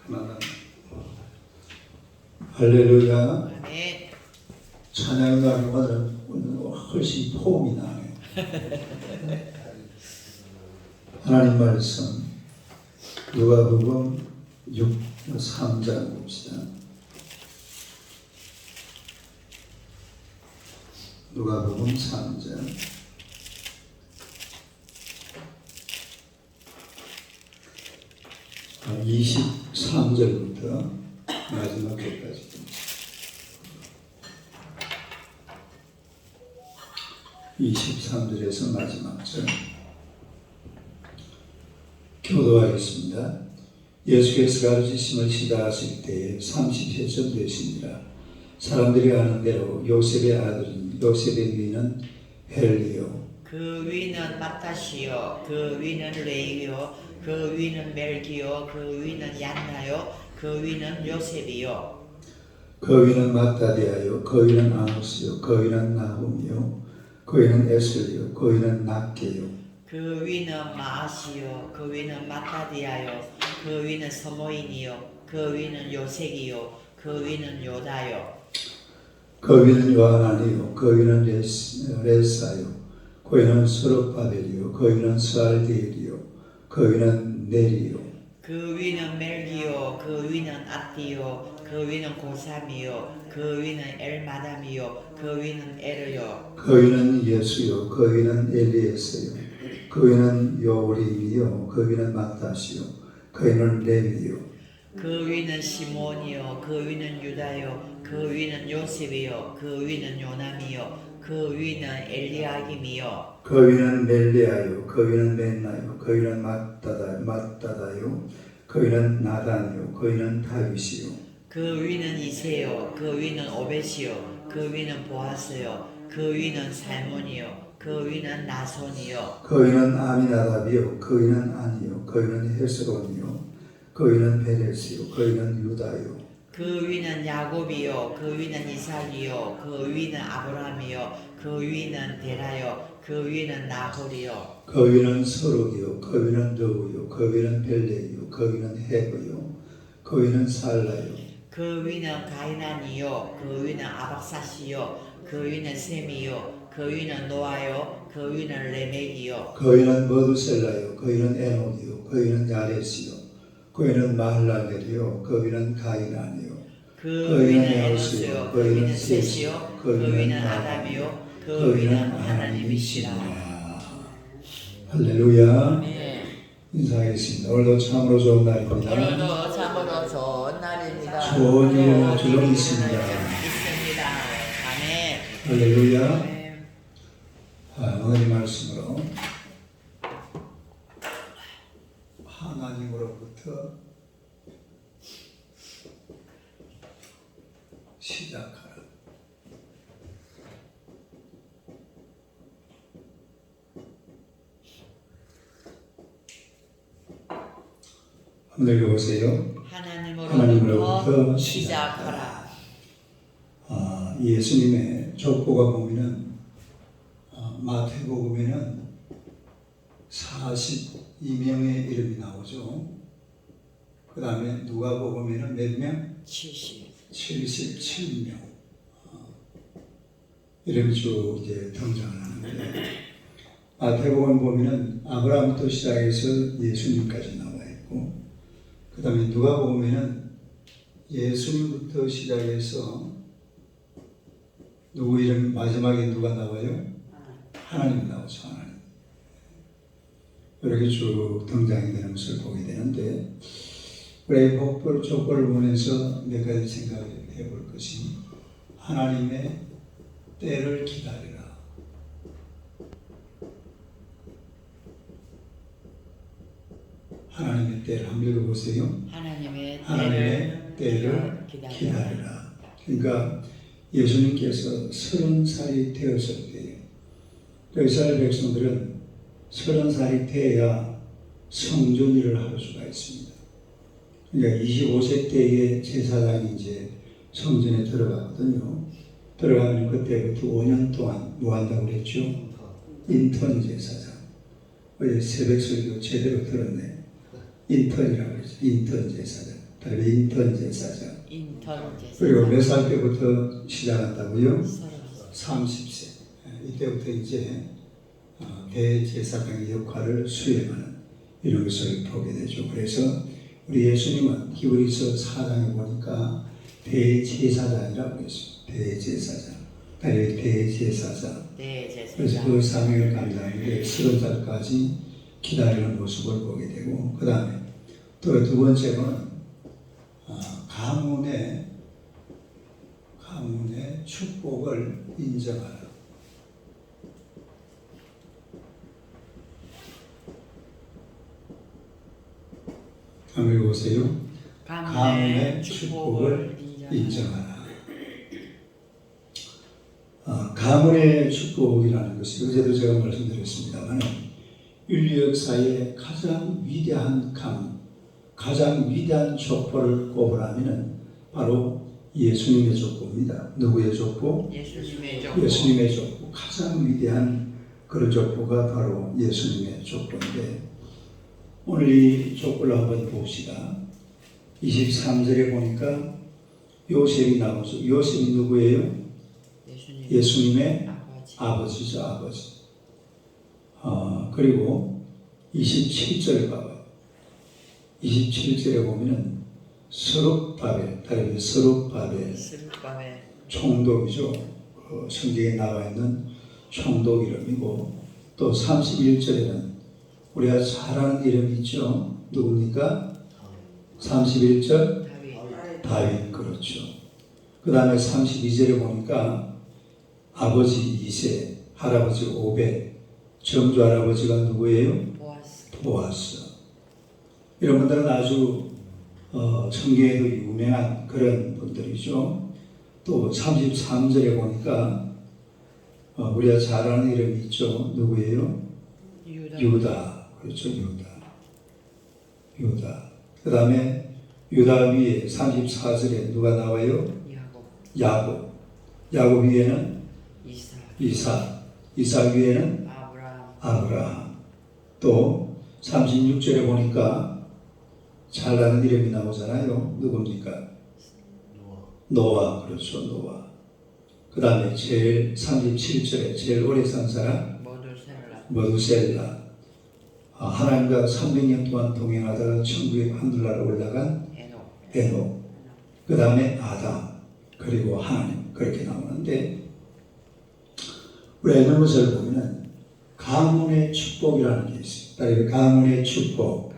하나는 할렐루야. 아멘. 찬양도 하면 오늘 훨씬 폼이 나네. 하나님 말씀 누가복음 3장 봅시다. 누가복음 3장 23절부터 마지막 절까지 23절에서 마지막 절 교도하겠습니다. 예수께서 가르치심을 시작하실 때에 30세쯤 되시니라. 사람들이 아는 대로 요셉의 아들인 요셉의 위는 헬리요, 그 위는 마타시요, 그 위는 레이요, 그 위는 멜기요, 그 위는 얀나요, 그 위는 요셉이요. 그 위는 마따디아요, 그 위는 아모스요, 그 위는 나훔이요, 그 위는 에슬리요, 그 위는 낫게요. 그 위는 마아시요, 그 위는 마타디아요, 그 위는 서모인이요, 그 위는 요색이요, 그 위는 요다요. 그 위는 요하나니요, 그 위는 레사요, 그 위는 스룹바벨이요, 그 위는 스알디엘이요, 그 위는 네리요. 그 위는 멜기요, 그 위는 아띠요, 그 위는 고삼이요, 그 위는 엘마담이요, 그 위는 에르요. 그 위는 예수요, 그 위는 엘리에스요, 그 위는 요림이요, 그 위는 마따시요, 그 위는 레위요. 그 위는 시몬이요, 그 위는 유다요, 그 위는 요셉이요, 그 위는 요남이요, 그 위는 엘리야김이요. 그 위는 멜리아요, 그 위는 멘나요, 그 위는 마따다요, 그 위는 나단이요, 그 위는 다윗이요. 그 위는 이세요, 그 위는 오벳이요, 그 위는 보아스요, 그 위는 살몬이요, 그 위는 나손이요. 그 위는 아미나답이요, 그 위는 아니요, 그 위는 헤스론이요, 그 위는 베레스요, 그 위는 유다요. 그 위는 야곱이요, 그 위는 이삭이요, 그 위는 아브라함이요, 그 위는 데라요, 그 위는 나홀이요. 그 위는 서룩이요, 그 위는 르우요, 그 위는 벨레요, 그 위는 헤브요, 그 위는 살라요. 그 위는 가이난이요, 그 위는 아박사시요, 그 위는 셈이요, 그 위는 노아요, 그 위는 레멕이요. 그 위는 머두셀라요, 그 위는 에녹이요, 그 위는 야레스요, 그 위는 마할랄렐이요, 그 위는 가이난이요, 그 위는 에노스요, 그 위는 셋이요, 그 위는 아담이요, 그 위는 하나님이시라. 할렐루야. 네. 인사하겠습니다. 오늘도 참으로 좋은 날입니다. 오늘도 참으로 좋은 날입니다. 좋은 일을 주로 있습니다. 있습니다. 아멘. 할렐루야. 아멘. 오늘 말씀으로 하나님으로부터 시작하라. 한번 읽어보세요. 하나님으로부터 시작하라. 예수님의 족보가 보면은 마태복음에는 42명의 이름이 나오죠. 그 다음에 누가복음에는 몇 명? 77명. 이름이 쭉 이제 등장을 하는데, 마태복음 보면은 아브라함부터 시작해서 예수님까지 나와 있고, 그 다음에 누가복음에는 예수님부터 시작해서 누구 이름 마지막에 누가 나와요? 하나님 나오죠. 하나님. 이렇게 쭉 등장이 되는 것을 보게 되는데, 우리 복벌 족보를 보면서 몇 가지 생각을 해볼 것이, 하나님의 때를 기다리라. 하나님의 때를 한번 읽어보세요. 하나님의 때를 기다리라. 그러니까 예수님께서 30살이 되었을 때에 이스라엘 백성들은 30살이 돼야 성전일을 할 수가 있습니다. 그러니까 25세 때에 제사장이 이제 성전에 들어가거든요. 들어가면 그때부터 5년 동안 뭐 한다고 그랬죠? 인턴 제사장. 어제 새벽 설교 제대로 들었네. 인턴이라고 그러죠. 인턴 제사장. 다음에 인턴 제사장. 인턴 그리고 제사장. 몇 살 때부터 시작한다고요? 30살. 30세. 이때부터 이제 대제사장의 역할을 수행하는 이런 것을 보게 되죠. 그래서 우리 예수님은 히브리서 4장에 보니까 대제사장이라고 했어요. 대제사장. 다리 대제사장. 네, 그래서 제사장. 그 사명을 감당하는데 30살까지 기다리는 모습을 보게 되고, 그 다음에 또 두 번째로는 가문의 축복을 인정하라. 한번 읽어보세요. 가문의 축복을 인정하라. 가문의 축복이라는 것이 어제도 제가 말씀드렸습니다만 인류 역사의 가장 위대한 가장 위대한 족보를 꼽으라면 바로 예수님의 족보입니다. 누구의 족보? 예수님의 족보. 예수님의 족보. 가장 위대한 그런 족보가 바로 예수님의 족보인데, 오늘 이 족보를 한번 봅시다. 23절에 보니까 요셉이 나오죠. 요셉이 누구예요? 예수님의 아버지죠. 아버지. 그리고 27절 봐봐요. 27절에 보면은 스룹바벨, 다른 스룹바벨 총독이죠. 성경에 나와 있는 총독 이름이고, 또 31절에는 우리가 잘 아는 이름이 있죠. 누굽니까? 31절 다윗. 그렇죠. 그 다음에 32절에 보니까 아버지 이세, 할아버지 오벳, 정주 할아버지가 누구예요? 보아스. 이런 분들은 아주 성경에도 유명한 그런 분들이죠. 또 33절에 보니까 우리가 잘 아는 이름이 있죠. 누구예요? 유다. 그렇죠. 유다. 그 다음에 유다 위에 34절에 누가 나와요? 야곱 위에는 이사 위에는 아브라함. 또 36절에 보니까 잘 아는 이름이 나오잖아요. 누굽니까? 노아. 그렇죠. 노아. 그 다음에 제일 37절에 제일 오래 산 사람? 머두셀라. 하나님과 300년 동안 동행하다가 천국의 하늘나라로 올라간 에녹. 그 다음에 아담. 그리고 하나님. 그렇게 나오는데, 우리가 이런 것을 보면 가문의 축복이라는 게 있어요. 가문의 축복.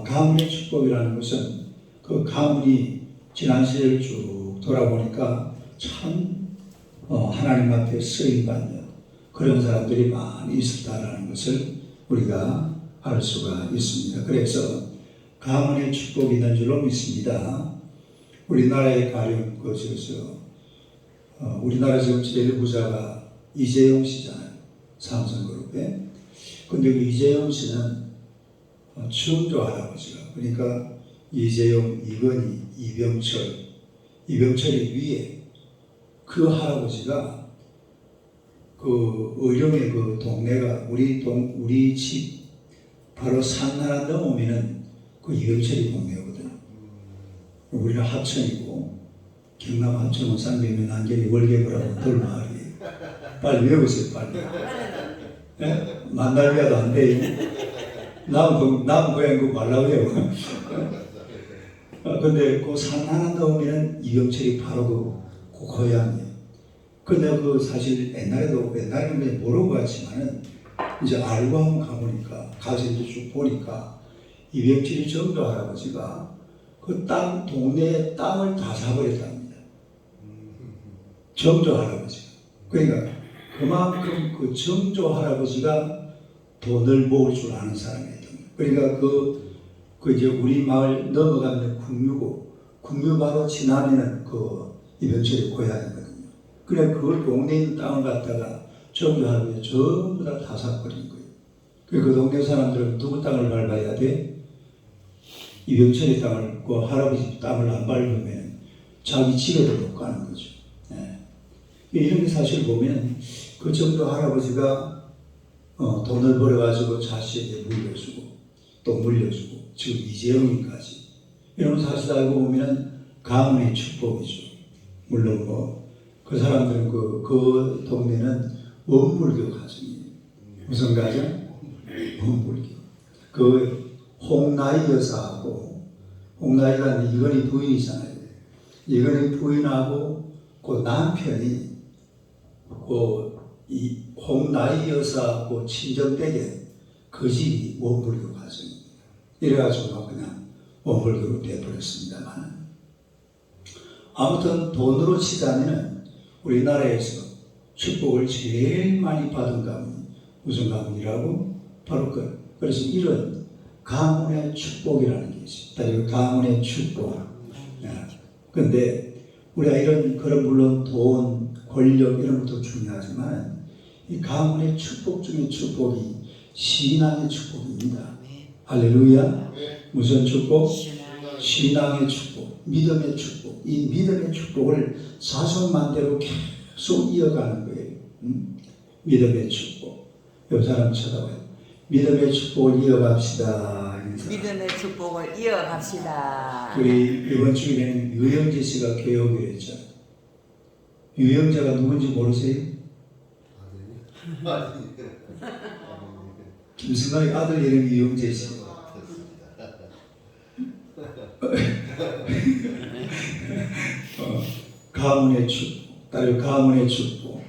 가문의 축복이라는 것은 그 가문이 지난 시대를 쭉 돌아보니까 참 하나님 앞에 쓰임받는 그런 사람들이 많이 있었다라는 것을 우리가 알 수가 있습니다. 그래서 가문의 축복이 있는 줄로 믿습니다. 우리나라의 가령 우리나라 지금 제일 부자가 이재용 씨잖아요. 삼성그룹에. 근데 그 이재용 씨는 정조 할아버지가, 그러니까 이재용, 이건희, 이병철이 위에 그 할아버지가 그 의령의 그 동네가 우리 집 바로 산 하나 넘으면은 그 이병철이 동네거든요. 우리는 합천이고 경남 합천은 쌍벽면 안경이 월계부라고 돌마을이. 빨리 외우세요. 빨리. 네? 만날비야도 안 돼요. 남 고향 그 말라고요. 근데 그 산 하나 넘으면 이병철이 바로 그 고향이에요. 근데 그 사실 옛날에는 모르고 갔지만은 이제 알고 한번 가보니까, 가서 이제 쭉 보니까 이병철이 정조 할아버지가 그 동네의 땅을 다 사버렸답니다. 정조 할아버지가. 그러니까 그만큼 그 정조 할아버지가 돈을 모을 줄 아는 사람이었던 거예요. 그러니까 그 이제 우리 마을 넘어가면 국묘 바로 지나면은 그 이병철의 고향이거든요. 그래 그 동네에 있는 땅을 갖다가 정조 할아버지 전부 다 사버린 거예요. 그 동네 사람들은 누구 땅을 밟아야 돼? 이병철의 땅을, 그 할아버지 땅을 안 밟으면 자기 집에도 못 가는 거죠. 네. 이런 게 사실 보면 그 정도 할아버지가 돈을 벌어가지고 자식에게 물려주고, 또 물려주고 지금 이재용이까지 이런 사실 알고 보면 가문의 축복이죠. 물론 뭐 그 사람들은 그 동네는 원불교 가정이에요. 무슨 가정? 원불교. 그 홍나희 여사하고 홍나희가 이건희 부인이잖아요. 이건희 부인하고 그 남편이 이 홍나희 여사하고 친정댁에 그 집이 원불교 가정입니다. 이래가지고 그냥 원불교로 돼버렸습니다만 아무튼 돈으로 치자면 우리나라에서 축복을 제일 많이 받은 가문이 무슨 가문이라고? 바로 그래서 이런 가문의 축복이라는 게 있어요. 가문의 축복. 근데 우리가 그런 물론 돈, 권력 이런 것도 중요하지만 이 가문의 축복 중에 축복이 신앙의 축복입니다. 할렐루야. 무슨 축복? 신앙의 축복, 믿음의 축복. 이 믿음의 축복을 자손만대로 계속 이어가는 거예요. 믿음의 축복. 이 사람 쳐다봐요. 믿음의 축복을 이어갑시다. 믿음의 축복을 이어갑시다. 우리 이번 주에는 유영재 씨가 교육을 했죠. 유영재가 누군지 모르세요? 김승환의 아들 이름이 유영재 씨. 가문의 축복, 딸 가문의 축복.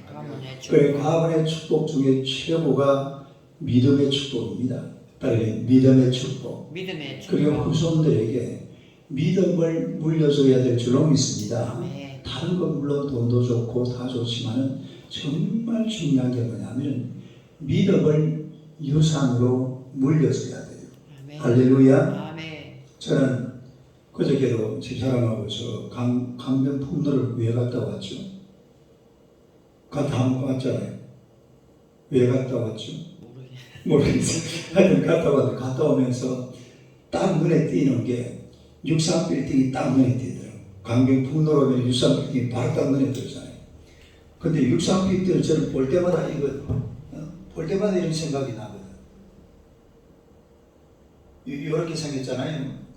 그래 가문의 축복 중에 최고가 믿음의 축복입니다. 딸의 믿음의 축복. 믿음의 축복. 그리고 후손들에게 믿음을 물려줘야 될 줄로 믿습니다. 네. 다른 건 물론 돈도 좋고 다 좋지만은 정말 중요한 게 뭐냐면 믿음을 유산으로 물려줘야 돼요. 아멘. 할렐루야. 아멘. 저는 그저께도 집사람하고 저 강변 풍로를 왜 갔다 왔죠? 갔다 왔잖아요. 왜 갔다 왔죠? 모르겠어요. 하여튼 갔다 오면서 딱 눈에 띄는 게 63 빌딩이 딱 눈에 띄더라고요. 강변 풍로로 오면 63 빌딩이 바로 딱 눈에 들잖아요. 근데 63 빌딩을 저는 볼 때마다 볼 때마다 이런 생각이 나거든. 이렇게 생겼잖아요.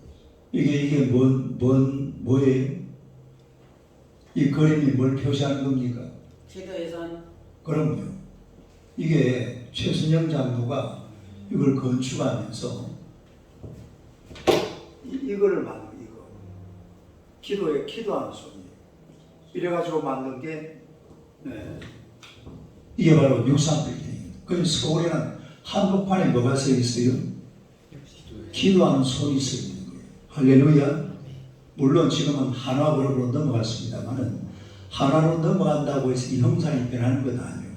이게 뭐예요? 이 그림이 뭘 표시하는 겁니까? 제도에선 그럼요. 이게 최순영 장로가 이걸 건축하면서 이거를 만든 이거 기도하는 손이에요. 이래가지고 만든 게 이게 바로 63빌딩이에요. 그럼 서울에는 한복판에 뭐가 써 있어요? 기도하는 손이 써 있는 거예요. 할렐루야. 물론 지금은 한화 그룹으로 넘어갔습니다만은 한화로 넘어간다고 해서 이 형상이 변하는 건 아니에요.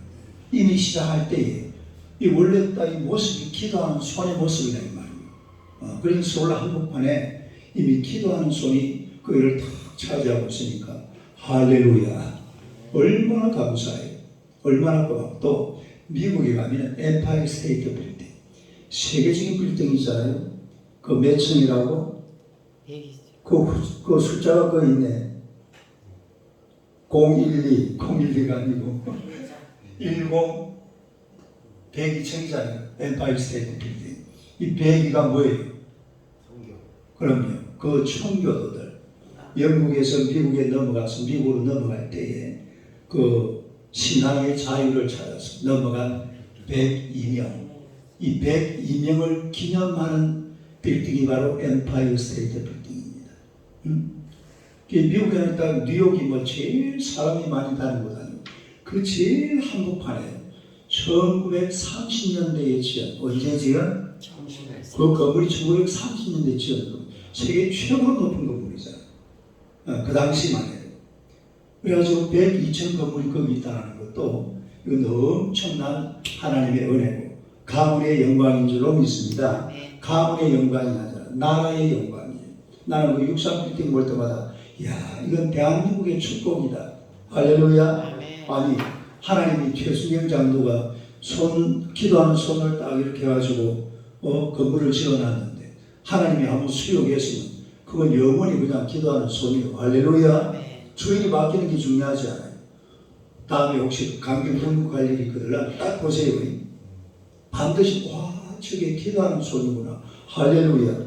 이미 시작할 때에 이 원래 이 모습이 기도하는 손의 모습이다 이 말이에요. 그래서 서울 한복판에 이미 기도하는 손이 그를 탁 차지하고 있으니까 할렐루야. 얼마나 감사해요. 얼마나 고맙고 또 미국에 가면 엠파이어 스테이트 빌딩 세계적인 빌딩이잖아요. 그 몇 층이라고? 100이죠. 그 숫자가 그 있네. 012가 아니고 102층이잖아요. 엠파이어 스테이트 빌딩. 이 102가 뭐예요? 그럼요. 그 청교도들 영국에서 미국에 넘어가서 미국으로 넘어갈 때에 그 신앙의 자유를 찾아서 넘어간 102명. 이 102명을 기념하는 빌딩이 바로 엠파이어 스테이트 빌딩입니다. 미국에는 딱 뉴욕이 제일 사람이 많이 다는 곳 아니에요. 그 제일 한복판에 1930년대에 지은 언제 지은? 그 건물이 1930년대에 지은 거. 세계 최고로 높은 건물이잖아요. 그 당시만 해도. 그래가지고 102층 건물이 거기 있다는 것도 이건 엄청난 하나님의 은혜고 가문의 영광인 줄로 믿습니다. 가문의 영광이 아니라 나라의 영광이에요. 나는 그 63빌딩 볼 때마다 야 이건 대한민국의 축복이다. 할렐루야. 아니 하나님이 최순영 장로가 기도하는 손을 딱 이렇게 해가지고 건물을 지어놨는데 하나님이 한번 수용했으면 그건 영원히 그냥 기도하는 손이에요. 할렐루야. 주인이 바뀌는 게 중요하지 않아요. 다음에 혹시 강경 공부 갈 일이 있거든 딱 보세요. 반드시 저게 기도하는 소리구나. 할렐루야.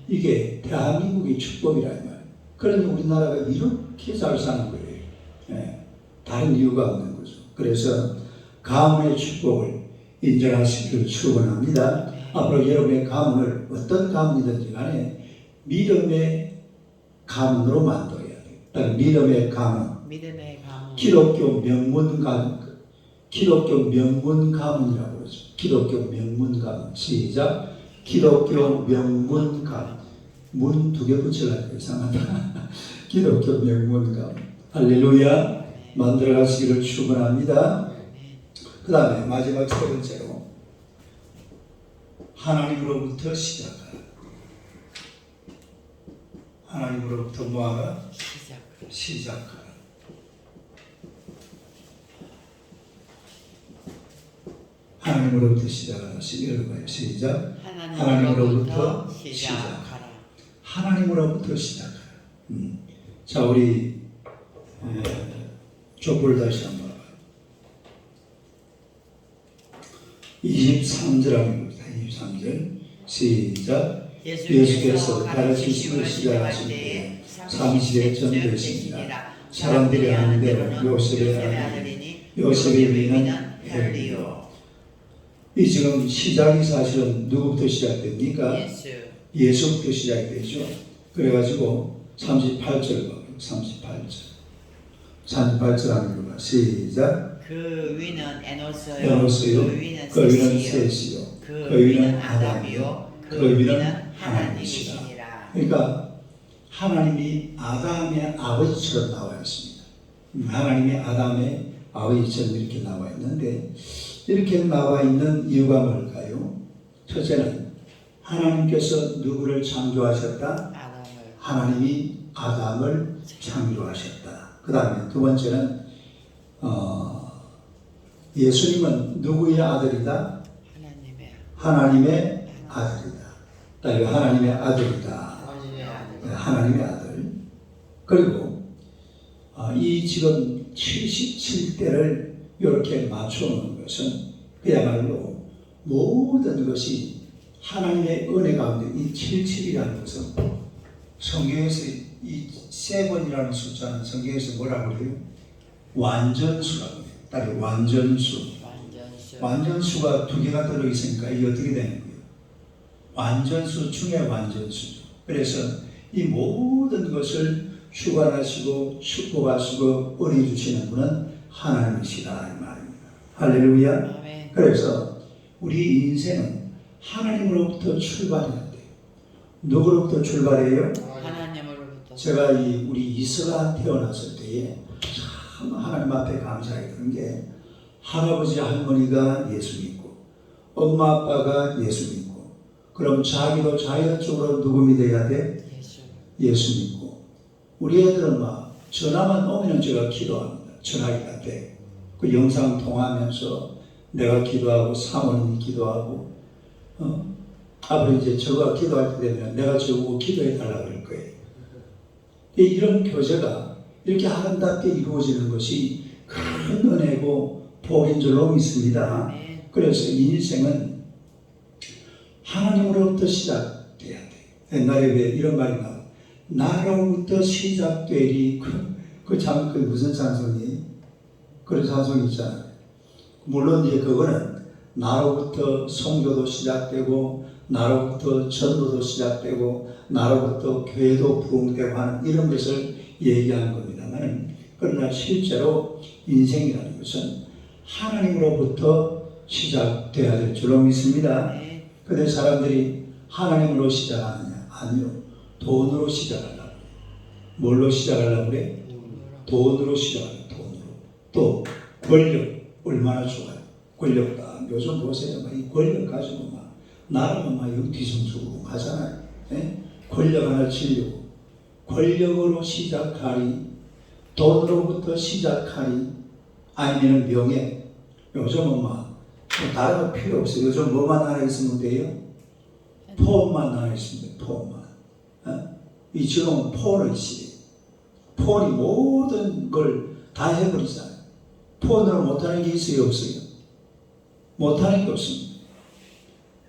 이게 대한민국의 축복이라 이 말이에요. 그런데 우리나라가 이렇게 잘 사는 거예요. 예, 다른 이유가 없는 거죠. 그래서 가문의 축복을 인정하시기를 축원합니다. 앞으로 여러분의 가문을 어떤 가문이든지 간에 믿음의 가문으로 만들어야 돼요. 믿음의 가문. 믿음의 가문. 기독교 명문 가문. 기독교 명문 가문이라고 그러죠. 기독교 명문 가문. 시작. 기독교 명문 가문. 문 2개 붙여가지고 이상하다. 기독교 명문 가문. 할렐루야. 만들어가시기를 축원합니다. 그 다음에 마지막 세 번째로 하나님으로부터 시작하라. 하나님으로부터 뭐하라? 시작하라. 하나님으로부터 시작하라. 읽어봐요. 시작. 하나님으로부터 시작하라. 하나님으로부터 시작하라. 자, 우리 족보를 다시 한번 봐요. 23절 합니다. 23절 시작. 예수께서 가르치심을 시작하실 때 30에 전되십니다. 사람들이 아는 대로 요셉의 아들이니 요셉의 이름은 헬리요. 이 지금 시작이 사실은 누구부터 시작됩니까? 예수부터 시작이 되죠. 그래가지고 38절 봐요. 38절 하는 거 시작. 그 위는 에노스요. 에노스요. 그 위는 셋이요. 셋이요. 그 위는 아담이요. 그 위는 하나님이시니라. 그러니까 하나님이 아담의 아버지처럼 나와 있습니다. 하나님이 아담의 아버지처럼 이렇게 나와 있는데 이렇게 나와 있는 이유가 뭘까요? 첫째는 하나님께서 누구를 창조하셨다? 하나님이 아담을 창조하셨다. 그 다음에 두 번째는 예수님은 누구의 아들이다? 하나님의 아들이다. 하나님의 아들이다. 하나님의 아들. 그리고 이 지금 77대를 이렇게 맞춰놓은 것은 그야말로 모든 것이 하나님의 은혜 가운데 이 77이라는 것은 성경에서 이 7이라는 숫자는 성경에서 뭐라고 그래요? 완전수라고 해요. 따로 완전수. 완전수가 2개가 들어있으니까 이게 어떻게 되는 거예요? 완전수 중에 완전수죠. 그래서 이 모든 것을 주관하시고 축복하시고 은혜 주시는 분은 하나님이시다 이 말입니다. 할렐루야. 아멘. 그래서 우리 인생은 하나님으로부터 출발해야 돼요. 누구로부터 출발해요? 하나님으로부터. 제가 우리 이스가 태어났을 때에 참 하나님 앞에 감사하게 되는 게 할아버지 할머니가 예수 믿고 엄마 아빠가 예수 믿고 그럼 자기도 자연적으로 누구 믿어야 돼? 예수 믿고 우리 애들은 막 전화만 오면 제가 기도합니다. 전화기가 돼. 그 영상 통화하면서 내가 기도하고 사모님이 기도하고 앞으로 이제 저가 기도할 때 되면 내가 저보고 기도해 달라고 그럴 거예요. 이런 교제가 이렇게 아름답게 이루어지는 것이 큰 은혜고 복인 줄로 믿습니다. 그래서 인생은 하나님으로부터 시작돼야 돼요. 옛날에 왜 이런 말이 나와요? 나로부터 시작되리. 그 무슨 찬송이? 그런 찬송이 있잖아요. 물론 이제 그거는 나로부터 성교도 시작되고 나로부터 전도도 시작되고 나로부터 교회도 부흥되고 하는 이런 것을 얘기하는 겁니다만 그러나 실제로 인생이라는 것은 하나님으로부터 시작돼야 될 줄로 믿습니다. 그런데 사람들이 하나님으로 시작하느냐? 아니요. 돈으로 시작하려고. 뭘로 시작하려고 그래? 돈으로 시작하려고. 돈으로. 또 권력 얼마나 좋아요. 권력다. 요즘 보세요. 이 권력 가지고 나라가 막 뒤숭숭 하잖아요. 네? 권력 하나 치려고. 권력으로 시작하리. 돈으로부터 시작하리. 아니면 명예. 요즘은 다른 거 필요 없어요. 요즘 뭐만 하나 있으면 돼요? 폰만 하나 있으면 돼요. 폰만. 이 지금은 폰의 시대. 폰이 모든 걸 다 해버리잖아요. 폰으로 못하는 게 있어요? 없어요? 못하는 게 없습니다.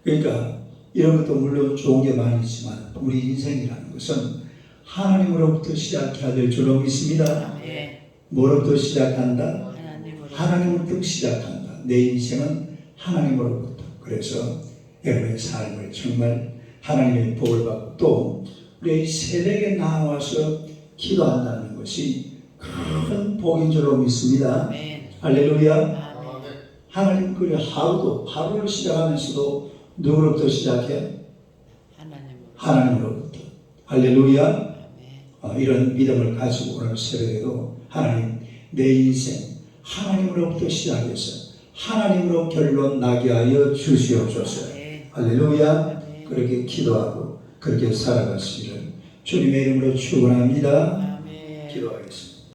그러니까 이런 것도 물론 좋은 게 많이 있지만 우리 인생이라는 것은 하나님으로부터 시작해야 될 줄로 믿습니다. 네. 뭐로부터 시작한다? 하나님으로. 하나님으로부터 시작한다. 내 인생은 하나님으로부터. 그래서 여러분의 삶을 정말 하나님의 복을 받고 또 우리 새벽에 나와서 기도한다는 것이 큰 복인 줄로 믿습니다. 아멘. 할렐루야. 아멘. 하나님 그 하루를 시작하면서도 누구로부터 시작해? 하나님으로. 하나님으로부터. 할렐루야. 아멘. 이런 믿음을 가지고 오늘 새벽에도 하나님 내 인생 하나님으로부터 시작해서 하나님으로 결론 나게 하여 주시옵소서. 네. 할렐루야. 네. 그렇게 기도하고 그렇게 살아가시기를 주님의 이름으로 축원합니다. 아멘. 기도하겠습니다.